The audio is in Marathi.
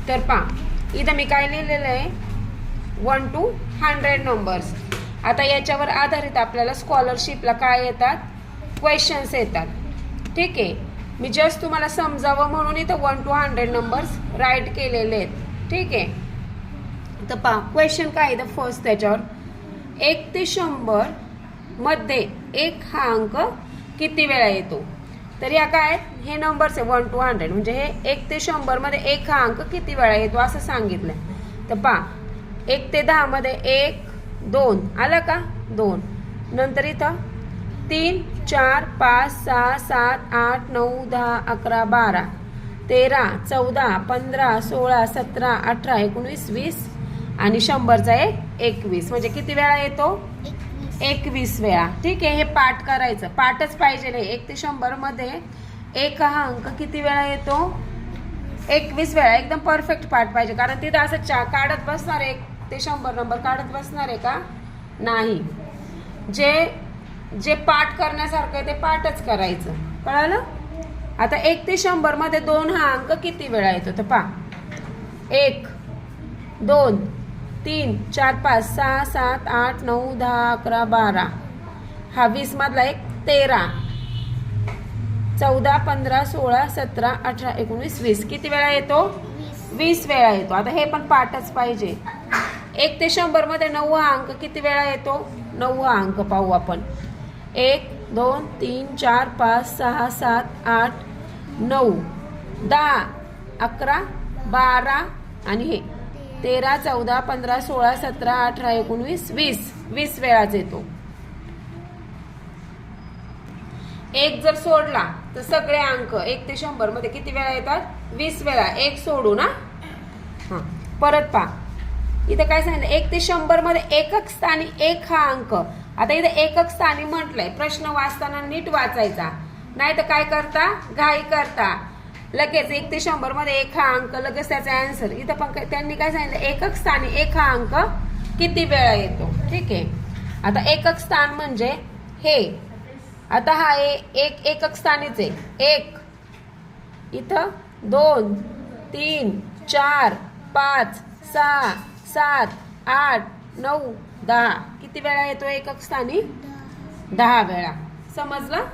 तर पहा इथं मी काय लिहिलेलं आहे 1 to 100 नंबर्स. आता याच्यावर आधारित आपल्याला स्कॉलरशिपला काय येतात, क्वेश्चन्स येतात. ठीक आहे, मी जस्ट तुम्हाला समजावं म्हणून इथं 1 to 100 नंबर्स राईट केलेले आहेत. ठीक आहे, तर पहा क्वेश्चन काय आहे. फर्स्ट त्याच्यावर 1 ते 100 मध्ये 1 हा अंक किती वेळा येतो. तर या काय हे नंबर्स आहे 1 to 100 म्हणजे हे 1 ते 100 मध्ये 1 हा अंक किती वेळा येतो असं सांगितलंय. तर पहा 1 ते 10 मध्ये 1 2 आलं का 2, नंतर इथं 3 4 5 6 7 8 9 10 11 12 13 14 15 16 17 18 19 20 आणि 100चा 21 म्हणजे किती वेळा येतो, 21 वेळा. ठीक आहे, हे पाठ करायचं, पाठच पाहिजे नाही. 1 ते 100 मध्ये 1 हा अंक किती वेळा येतो, 21 वेळा. एकदम परफेक्ट पाठ पाहिजे, कारण तिथं असं काढत बसणार 1 ते 100 नंबर काढत बसणार आहे का नाही. जे पाठ करण्यासारखं आहे ते पाठच करायचं, कळालं. आता 1 ते 100 मध्ये 2 हा अंक किती वेळा येतो. तर पहा 1 2 3 4 5 6 7 8 9 10 11 12 हा 20 मधला 13 14 15 16 17 18 19 20 किती वेळा येतो, 20 वेळा येतो. आता हे पण पाठच पाहिजे. 1 ते 100 मध्ये 9 हा अंक किती वेळा येतो, 9 हा अंक पाहू आपण. 1 2 3 4 5 6 7 8 9 10 11 12 आणि हे 13 14 15 16 17 18 19 20 20 वेळाच येतो. 1 जर सोडला तर सगळे अंक 1 ते 100 मध्ये किती वेळा येतात, 20 वेळा. 1 सोडू ना. हा परत पहा इथं काय सांगितलं, 1 ते 100 मध्ये एकक स्थानी 1 हा अंक. आता इथं एकक स्थानी म्हटलंय, प्रश्न वाचताना नीट वाचायचा, नाही तर काय करता, घाई करता लगेच. 1 ते 100 मध्ये 1 हा अंक लगेच त्याचा आन्सर. इथं पण त्यांनी काय सांगितलं, एकक स्थानी 1 हा अंक किती वेळा येतो. ठीक आहे, आता एकक स्थान म्हणजे हे. आता हा एक एकक स्थानीच आहे. 1 इथं 2 3 4 5 6 7 8 9 10 किती वेळा येतो एकक स्थानी, 10 वेळा. समजलं.